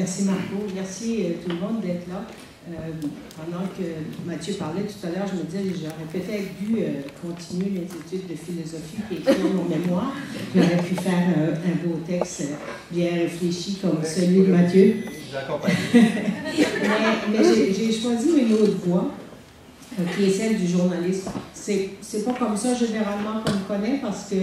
Merci Marco, merci tout le monde d'être là. Pendant que Mathieu parlait tout à l'heure, je me disais, j'aurais peut-être dû continuer mes études de philosophie et écrire mon mémoire. J'aurais pu faire un beau texte bien réfléchi comme celui de Mathieu. mais j'ai choisi une autre voie, qui est celle du journalisme. C'est pas comme ça généralement qu'on me connaît, parce que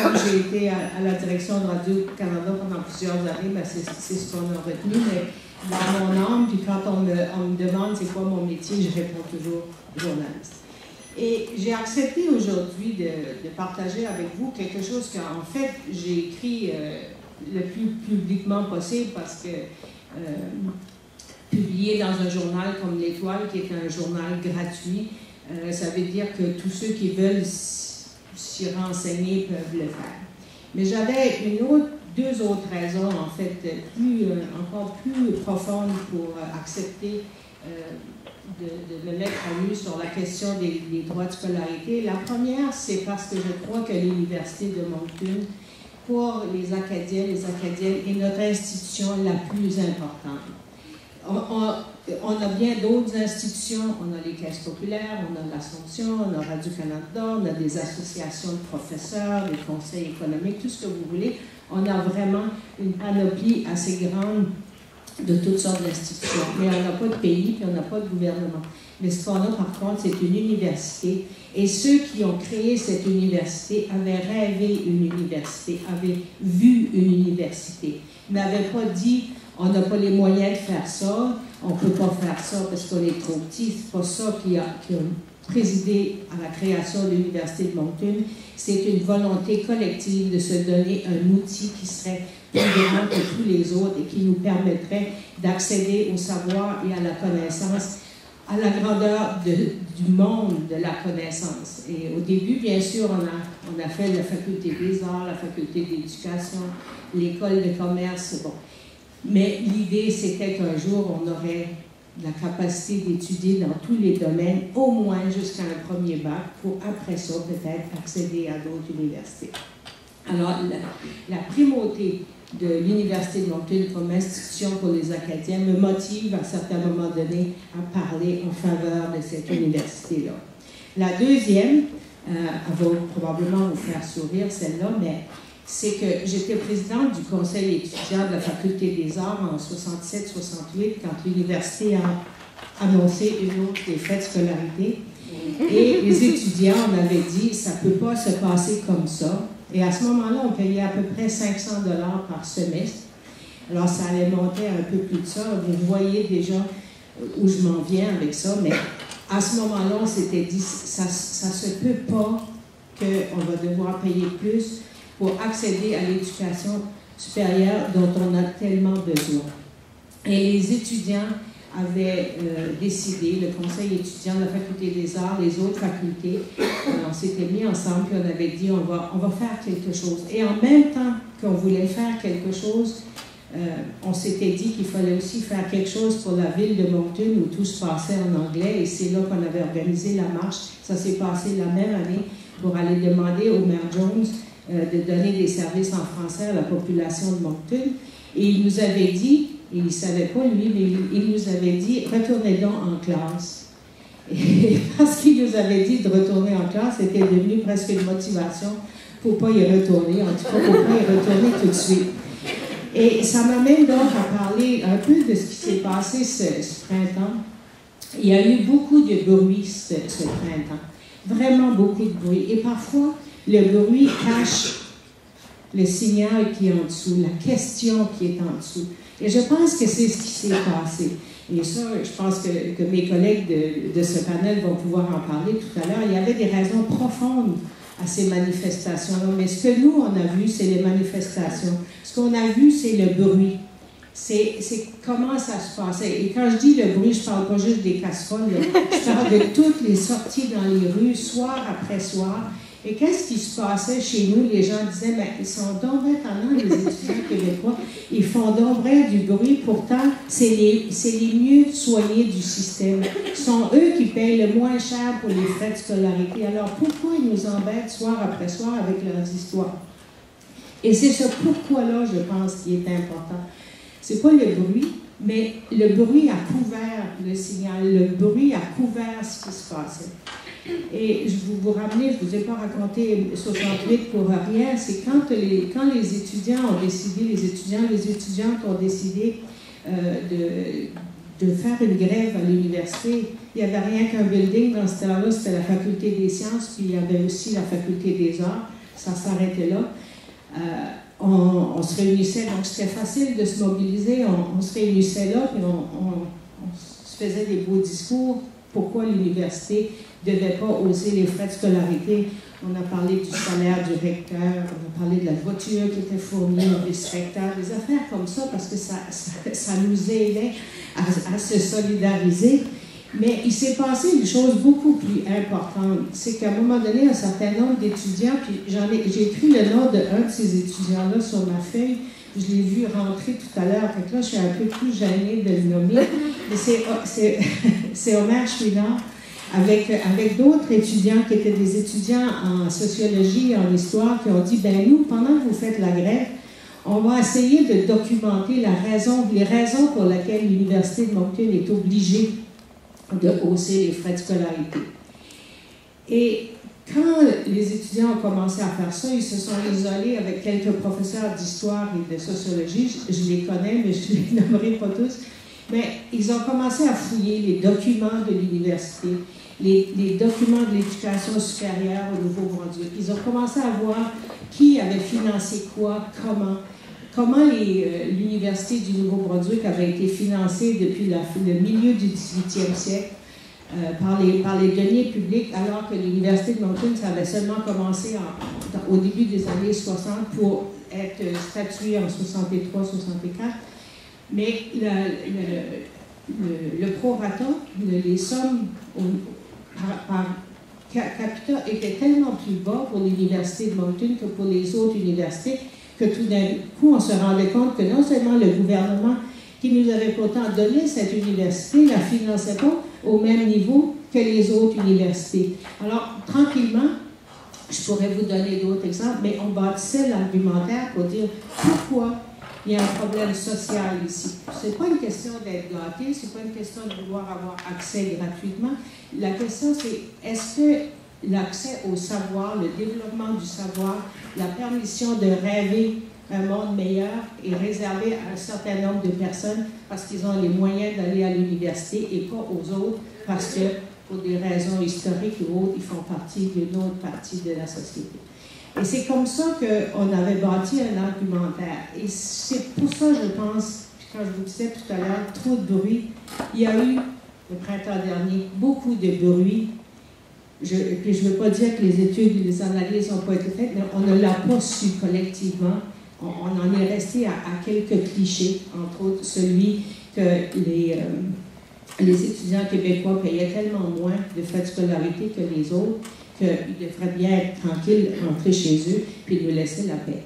comme j'ai été à la direction de Radio-Canada pendant plusieurs années, ben c'est ce qu'on a retenu. Mais dans mon âme, puis quand on me demande c'est quoi mon métier, je réponds toujours journaliste. Et j'ai accepté aujourd'hui de partager avec vous quelque chose qu'en fait j'ai écrit le plus publiquement possible, parce que publié dans un journal comme L'Étoile, qui est un journal gratuit, ça veut dire que tous ceux qui veulent s'y renseigner peuvent le faire. Mais j'avais deux autres raisons, en fait, encore plus profondes pour accepter de me mettre à nu sur la question des droits de scolarité. La première, c'est parce que je crois que l'Université de Moncton, pour les Acadiennes est notre institution la plus importante. On a bien d'autres institutions, on a les caisses populaires, on a l'Assomption, on a Radio-Canada, on a des associations de professeurs, des conseils économiques, tout ce que vous voulez. On a vraiment une panoplie assez grande de toutes sortes d'institutions. Mais on n'a pas de pays, puis on n'a pas de gouvernement. Mais ce qu'on a par contre, c'est une université. Et ceux qui ont créé cette université avaient rêvé une université, avaient vu une université, n'avaient pas dit on n'a pas les moyens de faire ça, on ne peut pas faire ça parce qu'on est trop petit. C'est pas ça qui a présidé à la création de l'Université de Moncton. C'est une volonté collective de se donner un outil qui serait plus grand que tous les autres et qui nous permettrait d'accéder au savoir et à la connaissance, à la grandeur du monde de la connaissance. Et au début, bien sûr, on a fait la faculté des arts, la faculté d'éducation, l'école de commerce, bon. Mais l'idée, c'était qu'un jour, on aurait la capacité d'étudier dans tous les domaines, au moins jusqu'à un premier bac, pour après ça, peut-être, accéder à d'autres universités. Alors, la primauté de l'Université de Moncton comme institution pour les Acadiens me motive à certains moments donnés à parler en faveur de cette université-là. La deuxième, elle va probablement vous faire sourire, celle-là, mais c'est que j'étais présidente du conseil étudiant de la Faculté des Arts en 67-68, quand l'université a annoncé une autre des frais de scolarité. Et les étudiants, on avait dit, ça ne peut pas se passer comme ça. Et à ce moment-là, on payait à peu près 500 $ par semestre. Alors, ça allait monter un peu plus de ça. Vous voyez déjà où je m'en viens avec ça, mais à ce moment-là, on s'était dit, ça ne se peut pas qu'on va devoir payer plus pour accéder à l'éducation supérieure dont on a tellement besoin. Et les étudiants avaient décidé, le conseil étudiant de la Faculté des Arts, les autres facultés, on s'était mis ensemble et on avait dit on va faire quelque chose. Et en même temps qu'on voulait faire quelque chose, on s'était dit qu'il fallait aussi faire quelque chose pour la ville de Moncton où tout se passait en anglais, et c'est là qu'on avait organisé la marche. Ça s'est passé la même année pour aller demander au maire Jones de donner des services en français à la population de Moncton. Et il nous avait dit, et il ne savait pas lui, mais il nous avait dit, retournez donc en classe. Et parce qu'il nous avait dit de retourner en classe, c'était devenu presque une motivation pour ne pas y retourner, en tout cas pour ne pas y retourner tout de suite. Et ça m'amène donc à parler un peu de ce qui s'est passé ce printemps. Il y a eu beaucoup de bruit ce printemps, vraiment beaucoup de bruit. Et parfois, le bruit cache le signal qui est en dessous, la question qui est en dessous. Et je pense que c'est ce qui s'est passé. Et ça, je pense que mes collègues de ce panel vont pouvoir en parler tout à l'heure. Il y avait des raisons profondes à ces manifestations-là. Mais ce que nous, on a vu, c'est les manifestations. Ce qu'on a vu, c'est le bruit. C'est comment ça se passait. Et quand je dis le bruit, je ne parle pas juste des casseroles, je parle de toutes les sorties dans les rues, soir après soir. Et qu'est-ce qui se passait chez nous? Les gens disaient, mais ils sont donc bien tannants, les étudiants québécois. Ils font donc bien du bruit. Pourtant, c'est les mieux soignés du système. Ce sont eux qui payent le moins cher pour les frais de scolarité. Alors, pourquoi ils nous embêtent soir après soir avec leurs histoires? Et c'est ce pourquoi-là, je pense, qui est important. C'est pas le bruit, mais le bruit a couvert le signal, le bruit a couvert ce qui se passait. Et je vous ramener, je ne vous ai pas raconté 68 pour rien, c'est quand les étudiants ont décidé, les étudiantes ont décidé de faire une grève à l'université. Il n'y avait rien qu'un building dans ce temps-là, c'était la faculté des sciences, puis il y avait aussi la faculté des arts, ça s'arrêtait là. On se réunissait, donc c'était facile de se mobiliser, on se réunissait là, puis on se faisait des beaux discours, pourquoi l'université ne devait pas hausser les frais de scolarité. On a parlé du salaire du recteur, on a parlé de la voiture qui était fournie au vice-recteur, des affaires comme ça, parce que ça nous aidait à se solidariser. Mais il s'est passé une chose beaucoup plus importante, c'est qu'à un moment donné, un certain nombre d'étudiants, puis j'ai écrit le nom d'un de ces étudiants-là sur ma feuille, je l'ai vu rentrer tout à l'heure, donc là je suis un peu plus gênée de le nommer, mais c'est Omer Chouinard, avec d'autres étudiants qui étaient des étudiants en sociologie et en histoire, qui ont dit, ben nous, pendant que vous faites la grève, on va essayer de documenter les raisons pour lesquelles l'Université de Moncton est obligée de hausser les frais de scolarité. Et quand les étudiants ont commencé à faire ça, ils se sont isolés avec quelques professeurs d'histoire et de sociologie, je les connais, mais je ne les nommerai pas tous, mais ils ont commencé à fouiller les documents de l'université, les documents de l'éducation supérieure au Nouveau-Brunswick. Ils ont commencé à voir qui avait financé quoi, comment l'Université du Nouveau-Brunswick avait été financée depuis le milieu du 18e siècle par les deniers publics, alors que l'Université de Moncton, ça avait seulement commencé au début des années 60 pour être statuée en 63-64. Mais le prorata, les sommes par capita étaient tellement plus bas pour l'Université de Moncton que pour les autres universités, que tout d'un coup, on se rendait compte que non seulement le gouvernement qui nous avait pourtant donné cette université ne la finançait pas au même niveau que les autres universités. Alors, tranquillement, je pourrais vous donner d'autres exemples, mais on bâtissait l'argumentaire pour dire pourquoi il y a un problème social ici. Ce n'est pas une question d'être gâté, ce n'est pas une question de vouloir avoir accès gratuitement. La question, c'est est-ce que l'accès au savoir, le développement du savoir, la permission de rêver un monde meilleur est réservé à un certain nombre de personnes parce qu'ils ont les moyens d'aller à l'université et pas aux autres parce que, pour des raisons historiques ou autres, ils font partie d'une autre partie de la société. Et c'est comme ça qu'on avait bâti un argumentaire. Et c'est pour ça, je pense, quand je vous disais tout à l'heure, trop de bruit. Il y a eu, le printemps dernier, beaucoup de bruit. Puis je ne veux pas dire que les études et les analyses n'ont pas été faites, mais on ne l'a pas su collectivement. On en est resté à quelques clichés, entre autres celui que les étudiants québécois payaient tellement moins de frais de scolarité que les autres qu'ils devraient bien être tranquilles, rentrer chez eux, puis nous laisser la paix.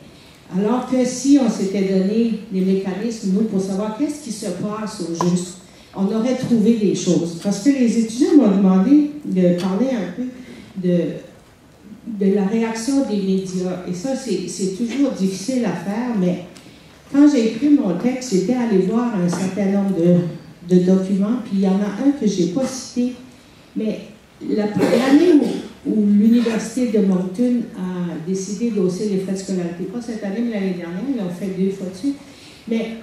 Alors que si on s'était donné des mécanismes, nous, pour savoir qu'est-ce qui se passe au juste, on aurait trouvé des choses. Parce que les étudiants m'ont demandé de parler un peu de la réaction des médias. Et ça, c'est toujours difficile à faire, mais quand j'ai écrit mon texte, j'étais allée voir un certain nombre de documents, puis il y en a un que je n'ai pas cité, mais l'année où l'Université de Moncton a décidé d'hausser les frais de scolarité, pas cette année, mais l'année dernière, ils l'ont fait 2 fois dessus, mais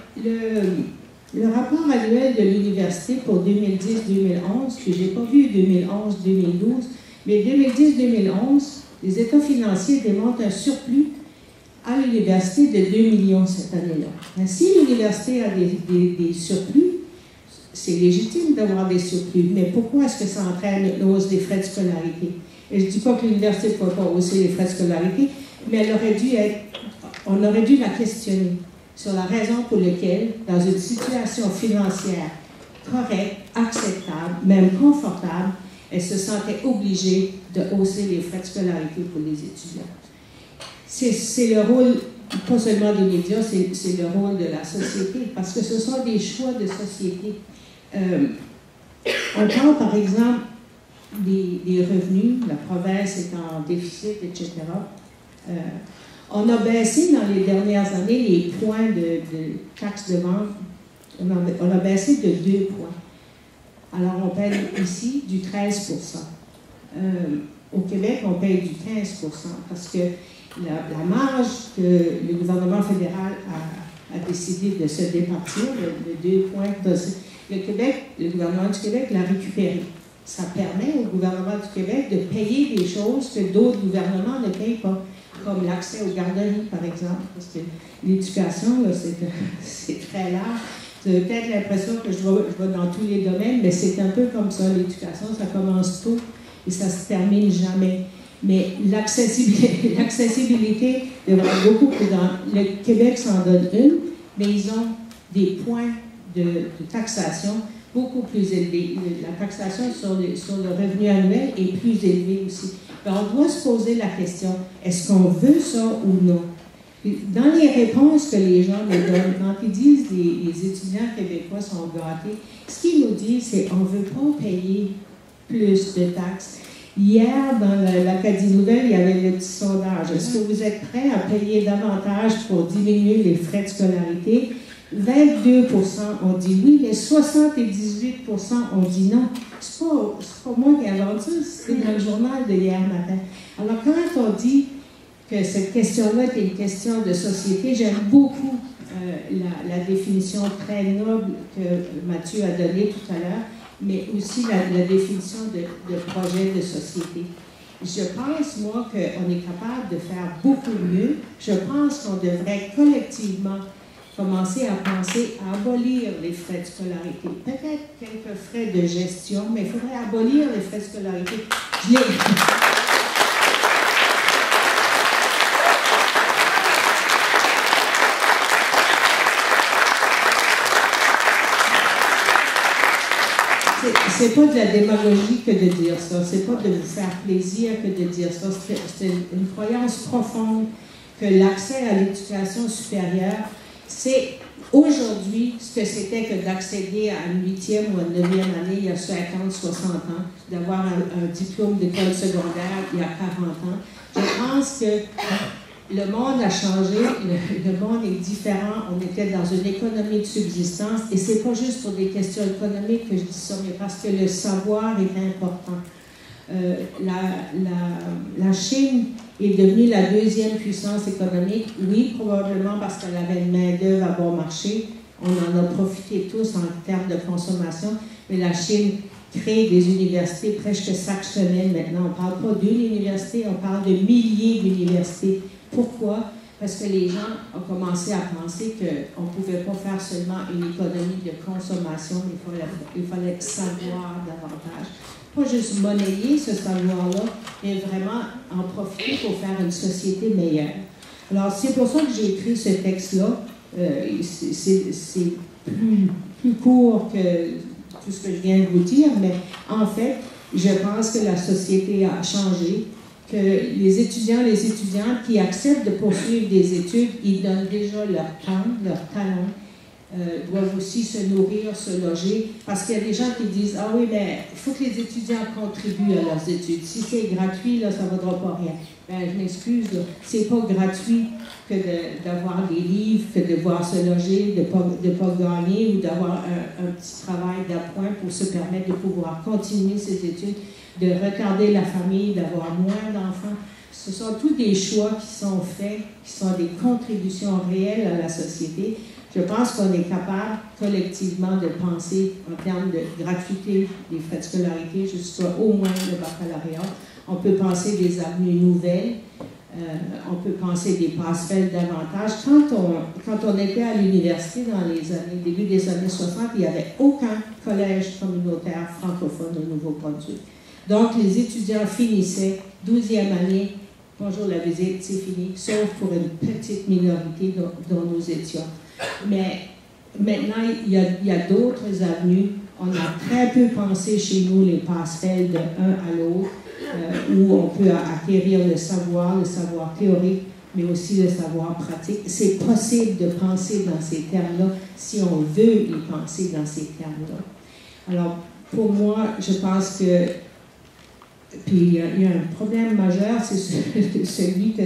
le rapport annuel de l'université pour 2010-2011, que je n'ai pas vu 2011-2012, mais 2010-2011, les états financiers démontrent un surplus à l'université de 2 millions cette année-là. Si l'université a des surplus, c'est légitime d'avoir des surplus, mais pourquoi est-ce que ça entraîne une hausse des frais de scolarité? Et je ne dis pas que l'université ne peut pas hausser les frais de scolarité, mais on aurait dû la questionner sur la raison pour laquelle, dans une situation financière correcte, acceptable, même confortable, elle se sentait obligée de hausser les frais de scolarité pour les étudiants. C'est le rôle, pas seulement des médias, c'est le rôle de la société, parce que ce sont des choix de société. On parle, par exemple, des revenus, la province est en déficit, etc. On a baissé dans les dernières années les points de taxes de vente On a baissé de 2 points. Alors, on paye ici du 13 au Québec, on paye du 15 parce que la marge que le gouvernement fédéral a décidé de se départir, de 2 points, le gouvernement du Québec l'a récupéré. Ça permet au gouvernement du Québec de payer des choses que d'autres gouvernements ne payent pas, comme l'accès aux garderies, par exemple, parce que l'éducation, c'est très large. Vous avez peut-être l'impression que je vais dans tous les domaines, mais c'est un peu comme ça, l'éducation, ça commence tôt et ça se termine jamais. Mais l'accessibilité devrait beaucoup plus dans le Québec s'en donne une, mais ils ont des points de taxation beaucoup plus élevés. La taxation sur le revenu annuel est plus élevée aussi. Alors, on doit se poser la question, est-ce qu'on veut ça ou non? Dans les réponses que les gens nous donnent, quand ils disent que les étudiants québécois sont gâtés, ce qu'ils nous disent, c'est qu'on ne veut pas payer plus de taxes. Hier, dans l'Acadie Nouvelle, il y avait le petit sondage. Est-ce que vous êtes prêts à payer davantage pour diminuer les frais de scolarité? 22% ont dit oui, mais 78% ont dit non. C'est pas moi qui invente ça, c'était dans le journal de hier matin. Alors, quand on dit que cette question-là est une question de société, j'aime beaucoup la définition très noble que Mathieu a donnée tout à l'heure, mais aussi la définition de projet de société. Je pense, moi, qu'on est capable de faire beaucoup mieux. Je pense qu'on devrait collectivement commencer à penser à abolir les frais de scolarité. Peut-être quelques frais de gestion, mais il faudrait abolir les frais de scolarité. C'est pas de la démagogie que de dire ça, c'est pas de vous faire plaisir que de dire ça, c'est une croyance profonde que l'accès à l'éducation supérieure, c'est aujourd'hui ce que c'était que d'accéder à une 8e ou une 9e année il y a 50, 60 ans, d'avoir un diplôme d'école secondaire il y a 40 ans. Je pense que le monde a changé, le monde est différent, on était dans une économie de subsistance et c'est pas juste pour des questions économiques que je dis ça, mais parce que le savoir est important. La Chine est devenue la 2e puissance économique, oui, probablement parce qu'elle avait une main-d'œuvre à bon marché. On en a profité tous en termes de consommation, mais la Chine crée des universités presque chaque semaine maintenant. On ne parle pas d'une université, on parle de milliers d'universités. Pourquoi? Parce que les gens ont commencé à penser qu'on ne pouvait pas faire seulement une économie de consommation, mais il fallait savoir davantage. Pas juste monnayer ce savoir-là, mais vraiment en profiter pour faire une société meilleure. Alors, c'est pour ça que j'ai écrit ce texte-là. C'est plus court que tout ce que je viens de vous dire, mais en fait, je pense que la société a changé, que les étudiants, les étudiantes qui acceptent de poursuivre des études, ils donnent déjà leur temps, leur talent, doivent aussi se nourrir, se loger, parce qu'il y a des gens qui disent « Ah oui, mais il faut que les étudiants contribuent à leurs études. Si c'est gratuit, là, ça ne vaudra pas rien. » Ben, je m'excuse, c'est pas gratuit que d'avoir des livres, que de devoir se loger, de pas gagner ou d'avoir un petit travail d'appoint pour se permettre de pouvoir continuer ses études, de retarder la famille, d'avoir moins d'enfants. Ce sont tous des choix qui sont faits, qui sont des contributions réelles à la société. Je pense qu'on est capable collectivement de penser en termes de gratuité des frais de scolarité jusqu'à au moins le baccalauréat. On peut penser des avenues nouvelles, on peut penser des passerelles davantage. Quand on était à l'université dans les début des années 60, il n'y avait aucun collège communautaire francophone au Nouveau-Brunswick. Donc, les étudiants finissaient 12e année, bonjour la visite, c'est fini, sauf pour une petite minorité dont nous étions. Mais maintenant, il y a d'autres avenues. On a très peu pensé chez nous les passerelles de un à l'autre, où on peut acquérir le savoir théorique, mais aussi le savoir pratique. C'est possible de penser dans ces termes-là si on veut y penser dans ces termes-là. Alors, pour moi, je pense que puis il y a un problème majeur, c'est celui que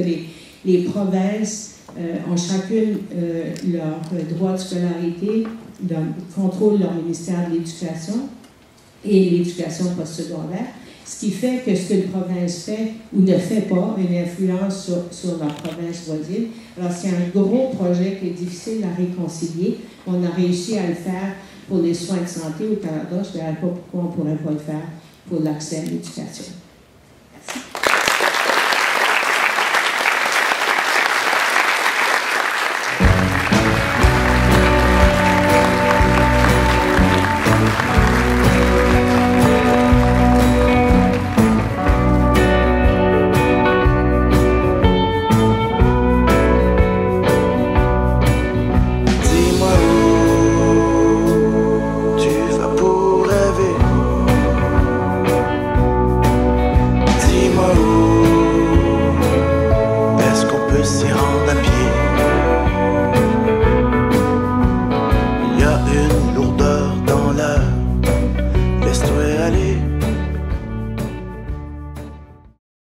les provinces ont chacune leur droit de scolarité, contrôlent leur ministère de l'Éducation et l'éducation postsecondaire, ce qui fait que ce qu'une province fait ou ne fait pas a une influence sur la province voisine. Alors, c'est un gros projet qui est difficile à réconcilier. On a réussi à le faire pour les soins de santé au Canada. Je ne verrais pas pourquoi on ne pourrait pas le faire pour l'accès à l'éducation.